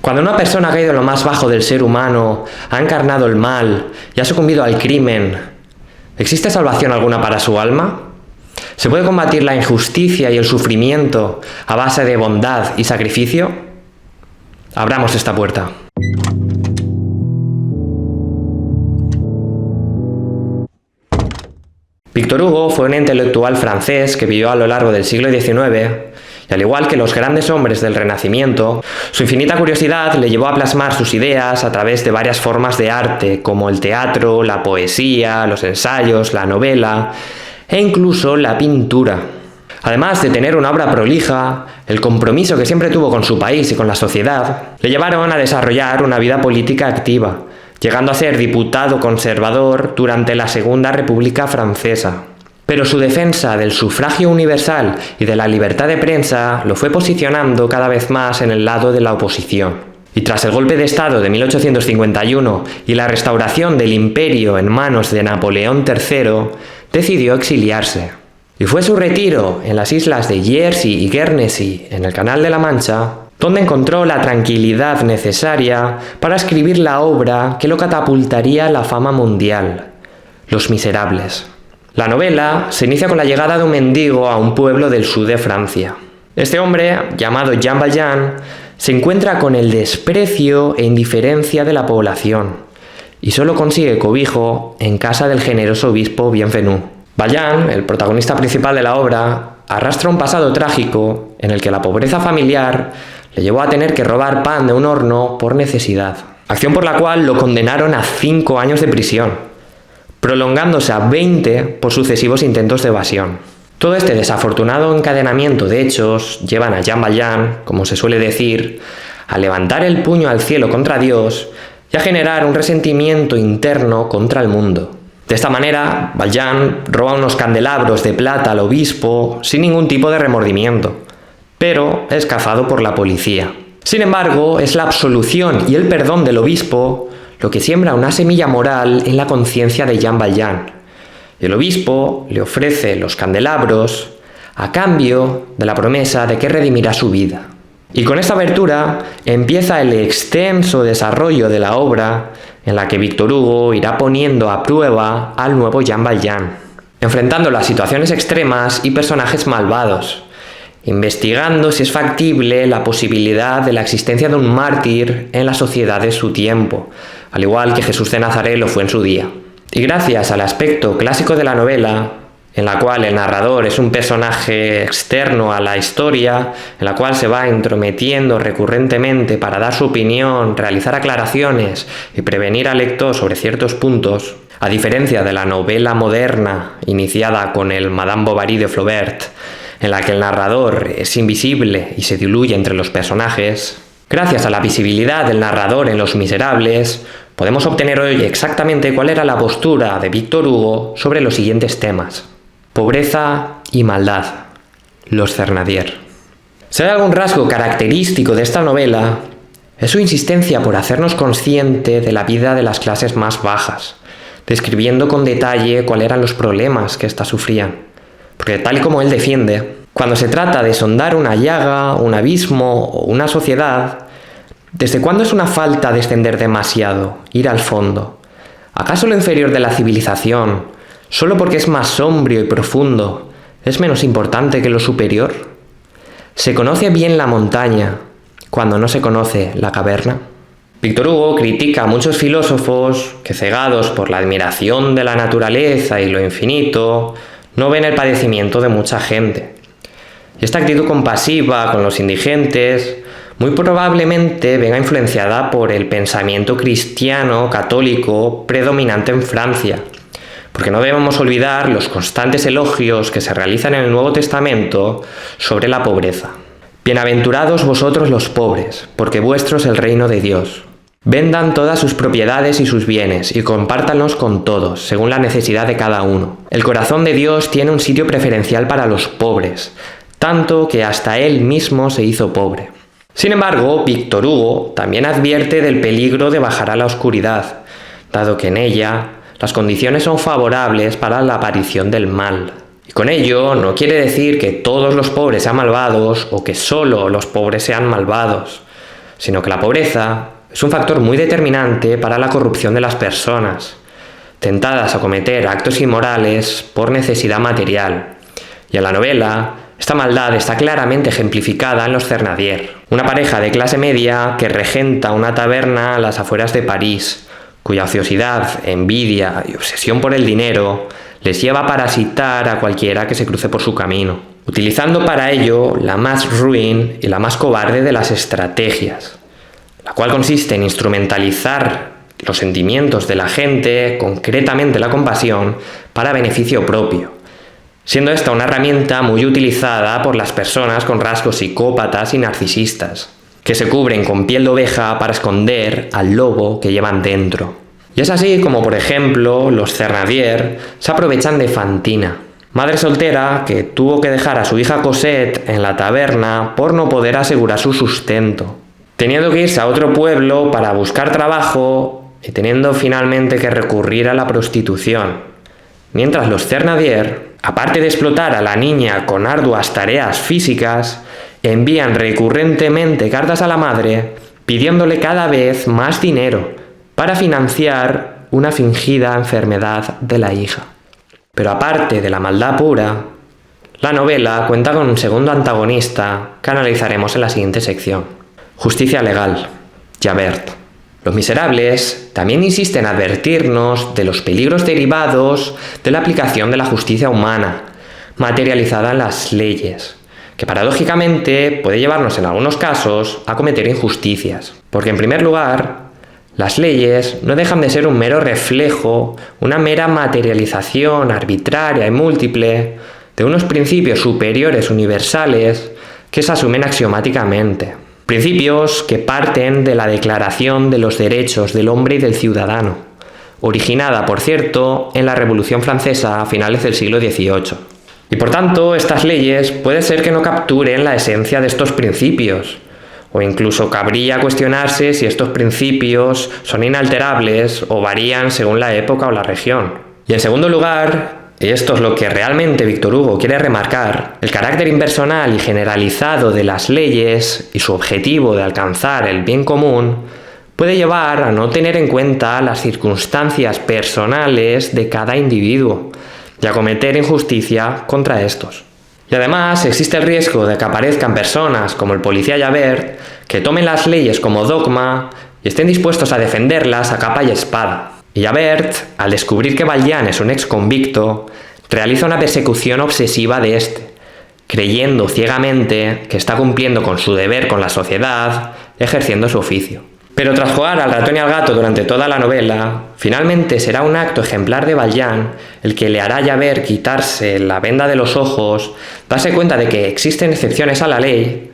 Cuando una persona ha caído en lo más bajo del ser humano, ha encarnado el mal y ha sucumbido al crimen, ¿existe salvación alguna para su alma? ¿Se puede combatir la injusticia y el sufrimiento a base de bondad y sacrificio? Abramos esta puerta. Victor Hugo fue un intelectual francés que vivió a lo largo del siglo XIX y, al igual que los grandes hombres del Renacimiento, su infinita curiosidad le llevó a plasmar sus ideas a través de varias formas de arte, como el teatro, la poesía, los ensayos, la novela e incluso la pintura. Además de tener una obra prolija, el compromiso que siempre tuvo con su país y con la sociedad le llevaron a desarrollar una vida política activa, llegando a ser diputado conservador durante la Segunda República Francesa. Pero su defensa del sufragio universal y de la libertad de prensa lo fue posicionando cada vez más en el lado de la oposición. Y tras el golpe de Estado de 1851 y la restauración del imperio en manos de Napoleón III, decidió exiliarse. Y fue su retiro en las islas de Jersey y Guernsey, en el Canal de la Mancha, donde encontró la tranquilidad necesaria para escribir la obra que lo catapultaría a la fama mundial, Los Miserables. La novela se inicia con la llegada de un mendigo a un pueblo del sur de Francia. Este hombre, llamado Jean Valjean, se encuentra con el desprecio e indiferencia de la población y solo consigue cobijo en casa del generoso obispo Bienvenu. Valjean, el protagonista principal de la obra, arrastra un pasado trágico en el que la pobreza familiar le llevó a tener que robar pan de un horno por necesidad, acción por la cual lo condenaron a 5 años de prisión, prolongándose a 20 por sucesivos intentos de evasión. Todo este desafortunado encadenamiento de hechos llevan a Jean Valjean, como se suele decir, a levantar el puño al cielo contra Dios y a generar un resentimiento interno contra el mundo. De esta manera, Valjean roba unos candelabros de plata al obispo sin ningún tipo de remordimiento, pero es cazado por la policía. Sin embargo, es la absolución y el perdón del obispo lo que siembra una semilla moral en la conciencia de Jean Valjean. El obispo le ofrece los candelabros a cambio de la promesa de que redimirá su vida. Y con esta abertura empieza el extenso desarrollo de la obra en la que Victor Hugo irá poniendo a prueba al nuevo Jean Valjean, enfrentando las situaciones extremas y personajes malvados, investigando si es factible la posibilidad de la existencia de un mártir en la sociedad de su tiempo, al igual que Jesús de Nazaret lo fue en su día. Y gracias al aspecto clásico de la novela, en la cual el narrador es un personaje externo a la historia, en la cual se va entrometiendo recurrentemente para dar su opinión, realizar aclaraciones y prevenir al lector sobre ciertos puntos, a diferencia de la novela moderna iniciada con el Madame Bovary de Flaubert, en la que el narrador es invisible y se diluye entre los personajes, gracias a la visibilidad del narrador en Los Miserables, podemos obtener hoy exactamente cuál era la postura de Victor Hugo sobre los siguientes temas: pobreza y maldad, los Thénardier. Si hay algún rasgo característico de esta novela, es su insistencia por hacernos consciente de la vida de las clases más bajas, describiendo con detalle cuáles eran los problemas que éstas sufrían. Porque tal y como él defiende, cuando se trata de sondar una llaga, un abismo o una sociedad, ¿desde cuándo es una falta descender demasiado, ir al fondo? ¿Acaso lo inferior de la civilización, solo porque es más sombrío y profundo, es menos importante que lo superior? ¿Se conoce bien la montaña cuando no se conoce la caverna? Victor Hugo critica a muchos filósofos que, cegados por la admiración de la naturaleza y lo infinito, no ven el padecimiento de mucha gente. Y esta actitud compasiva con los indigentes muy probablemente venga influenciada por el pensamiento cristiano católico predominante en Francia, porque no debemos olvidar los constantes elogios que se realizan en el Nuevo Testamento sobre la pobreza. Bienaventurados vosotros los pobres, porque vuestro es el reino de Dios. Vendan todas sus propiedades y sus bienes y compártanlos con todos, según la necesidad de cada uno. El corazón de Dios tiene un sitio preferencial para los pobres, tanto que hasta él mismo se hizo pobre. Sin embargo, Victor Hugo también advierte del peligro de bajar a la oscuridad, dado que en ella las condiciones son favorables para la aparición del mal. Y con ello no quiere decir que todos los pobres sean malvados o que solo los pobres sean malvados. sino que la pobreza es un factor muy determinante para la corrupción de las personas, tentadas a cometer actos inmorales por necesidad material. Y en la novela, esta maldad está claramente ejemplificada en los Thénardier, una pareja de clase media que regenta una taberna a las afueras de París, cuya ociosidad, envidia y obsesión por el dinero les lleva a parasitar a cualquiera que se cruce por su camino, utilizando para ello la más ruin y la más cobarde de las estrategias, la cual consiste en instrumentalizar los sentimientos de la gente, concretamente la compasión, para beneficio propio, siendo esta una herramienta muy utilizada por las personas con rasgos psicópatas y narcisistas, que se cubren con piel de oveja para esconder al lobo que llevan dentro. Y es así como, por ejemplo, los Thénardier se aprovechan de Fantina, madre soltera que tuvo que dejar a su hija Cosette en la taberna por no poder asegurar su sustento, teniendo que irse a otro pueblo para buscar trabajo y teniendo finalmente que recurrir a la prostitución. Mientras los Thénardier, aparte de explotar a la niña con arduas tareas físicas, envían recurrentemente cartas a la madre pidiéndole cada vez más dinero para financiar una fingida enfermedad de la hija. Pero aparte de la maldad pura, la novela cuenta con un segundo antagonista que analizaremos en la siguiente sección. Justicia legal, Javert. Los Miserables también insisten en advertirnos de los peligros derivados de la aplicación de la justicia humana, materializada en las leyes, que paradójicamente puede llevarnos en algunos casos a cometer injusticias. Porque en primer lugar, las leyes no dejan de ser un mero reflejo, una mera materialización arbitraria y múltiple de unos principios superiores universales que se asumen axiomáticamente. Principios que parten de la Declaración de los Derechos del Hombre y del Ciudadano, originada, por cierto, en la Revolución Francesa a finales del siglo XVIII. Y por tanto, estas leyes puede ser que no capturen la esencia de estos principios, o incluso cabría cuestionarse si estos principios son inalterables o varían según la época o la región. Y en segundo lugar, y esto es lo que realmente Víctor Hugo quiere remarcar, el carácter impersonal y generalizado de las leyes y su objetivo de alcanzar el bien común puede llevar a no tener en cuenta las circunstancias personales de cada individuo y a cometer injusticia contra estos. Y además existe el riesgo de que aparezcan personas como el policía Javert que tomen las leyes como dogma y estén dispuestos a defenderlas a capa y espada. Y Javert, al descubrir que Valjean es un ex convicto, realiza una persecución obsesiva de este, creyendo ciegamente que está cumpliendo con su deber con la sociedad, ejerciendo su oficio. Pero tras jugar al ratón y al gato durante toda la novela, finalmente será un acto ejemplar de Valjean el que le hará a Javert quitarse la venda de los ojos, darse cuenta de que existen excepciones a la ley,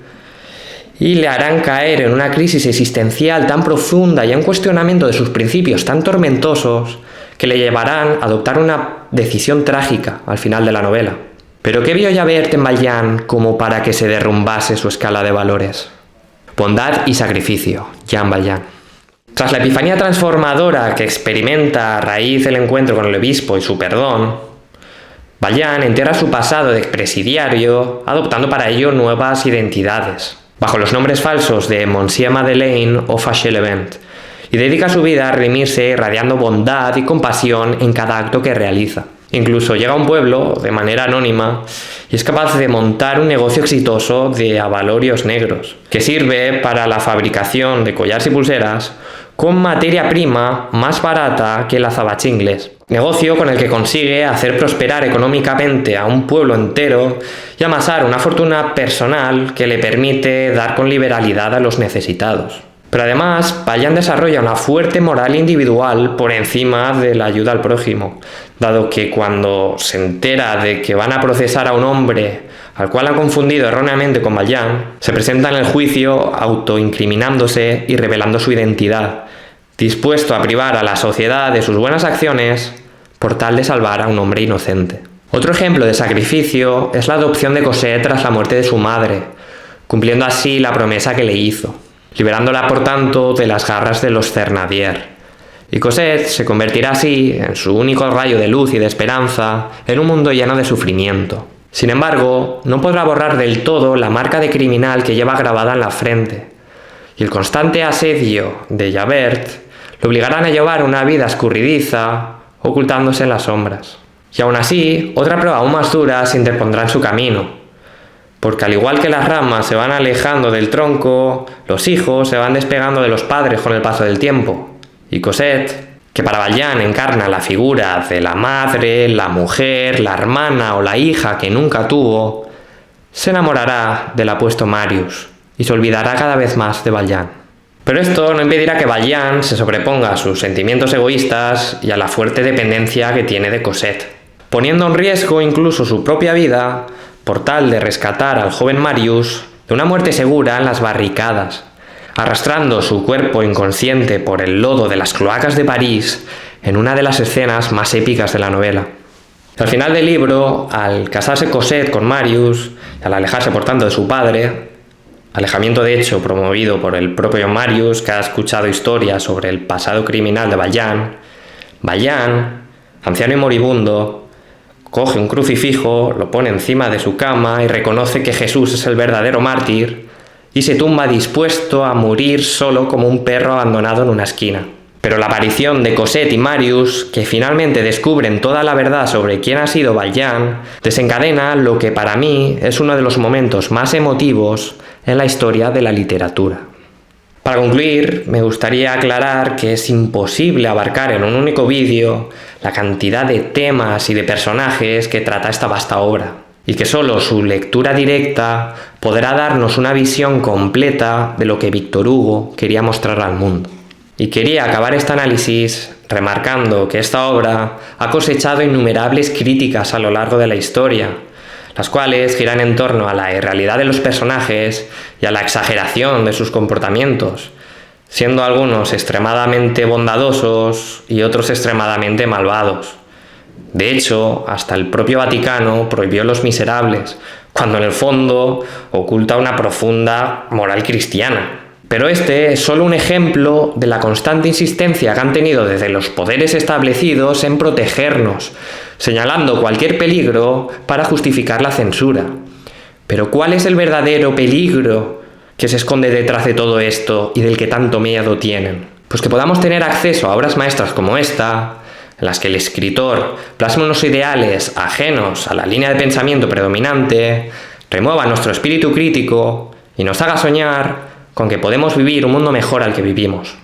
y le harán caer en una crisis existencial tan profunda y a un cuestionamiento de sus principios tan tormentosos que le llevarán a adoptar una decisión trágica al final de la novela. ¿Pero qué vio Javert en Valjean como para que se derrumbase su escala de valores? Bondad y sacrificio, Jean Valjean. Tras la epifanía transformadora que experimenta a raíz del encuentro con el obispo y su perdón, Valjean entierra su pasado de presidiario, adoptando para ello nuevas identidades, bajo los nombres falsos de Monsieur Madeleine o Fauchelevent, y dedica su vida a redimirse irradiando bondad y compasión en cada acto que realiza. Incluso llega a un pueblo de manera anónima y es capaz de montar un negocio exitoso de abalorios negros, que sirve para la fabricación de collares y pulseras con materia prima más barata que el azabache inglés. Negocio con el que consigue hacer prosperar económicamente a un pueblo entero y amasar una fortuna personal que le permite dar con liberalidad a los necesitados. Pero además, Valjean desarrolla una fuerte moral individual por encima de la ayuda al prójimo, dado que cuando se entera de que van a procesar a un hombre al cual han confundido erróneamente con Valjean, se presenta en el juicio autoincriminándose y revelando su identidad, dispuesto a privar a la sociedad de sus buenas acciones por tal de salvar a un hombre inocente. Otro ejemplo de sacrificio es la adopción de Cosette tras la muerte de su madre, cumpliendo así la promesa que le hizo, liberándola por tanto de las garras de los Thénardier. Y Cosette se convertirá así en su único rayo de luz y de esperanza en un mundo lleno de sufrimiento. Sin embargo, no podrá borrar del todo la marca de criminal que lleva grabada en la frente, y el constante asedio de Javert lo obligarán a llevar una vida escurridiza, ocultándose en las sombras. Y aún así, otra prueba aún más dura se interpondrá en su camino, porque al igual que las ramas se van alejando del tronco, los hijos se van despegando de los padres con el paso del tiempo. Y Cosette, que para Valjean encarna la figura de la madre, la mujer, la hermana o la hija que nunca tuvo, se enamorará del apuesto Marius y se olvidará cada vez más de Valjean. Pero esto no impedirá que Valjean se sobreponga a sus sentimientos egoístas y a la fuerte dependencia que tiene de Cosette, poniendo en riesgo incluso su propia vida por tal de rescatar al joven Marius de una muerte segura en las barricadas, arrastrando su cuerpo inconsciente por el lodo de las cloacas de París en una de las escenas más épicas de la novela. Al final del libro, al casarse Cosette con Marius y al alejarse por tanto de su padre, alejamiento de hecho promovido por el propio Marius, que ha escuchado historias sobre el pasado criminal de Valjean, anciano y moribundo, coge un crucifijo, lo pone encima de su cama y reconoce que Jesús es el verdadero mártir y se tumba dispuesto a morir solo como un perro abandonado en una esquina. Pero la aparición de Cosette y Marius, que finalmente descubren toda la verdad sobre quién ha sido Valjean, desencadena lo que para mí es uno de los momentos más emotivos en la historia de la literatura. Para concluir, me gustaría aclarar que es imposible abarcar en un único vídeo la cantidad de temas y de personajes que trata esta vasta obra, y que solo su lectura directa podrá darnos una visión completa de lo que Víctor Hugo quería mostrar al mundo. Y quería acabar este análisis remarcando que esta obra ha cosechado innumerables críticas a lo largo de la historia, las cuales giran en torno a la irrealidad de los personajes y a la exageración de sus comportamientos, siendo algunos extremadamente bondadosos y otros extremadamente malvados. De hecho, hasta el propio Vaticano prohibió Los Miserables, cuando en el fondo oculta una profunda moral cristiana. Pero este es solo un ejemplo de la constante insistencia que han tenido desde los poderes establecidos en protegernos, señalando cualquier peligro para justificar la censura. Pero ¿cuál es el verdadero peligro que se esconde detrás de todo esto y del que tanto miedo tienen? Pues que podamos tener acceso a obras maestras como esta, en las que el escritor plasma unos ideales ajenos a la línea de pensamiento predominante, remueva nuestro espíritu crítico y nos haga soñar con que podemos vivir un mundo mejor al que vivimos.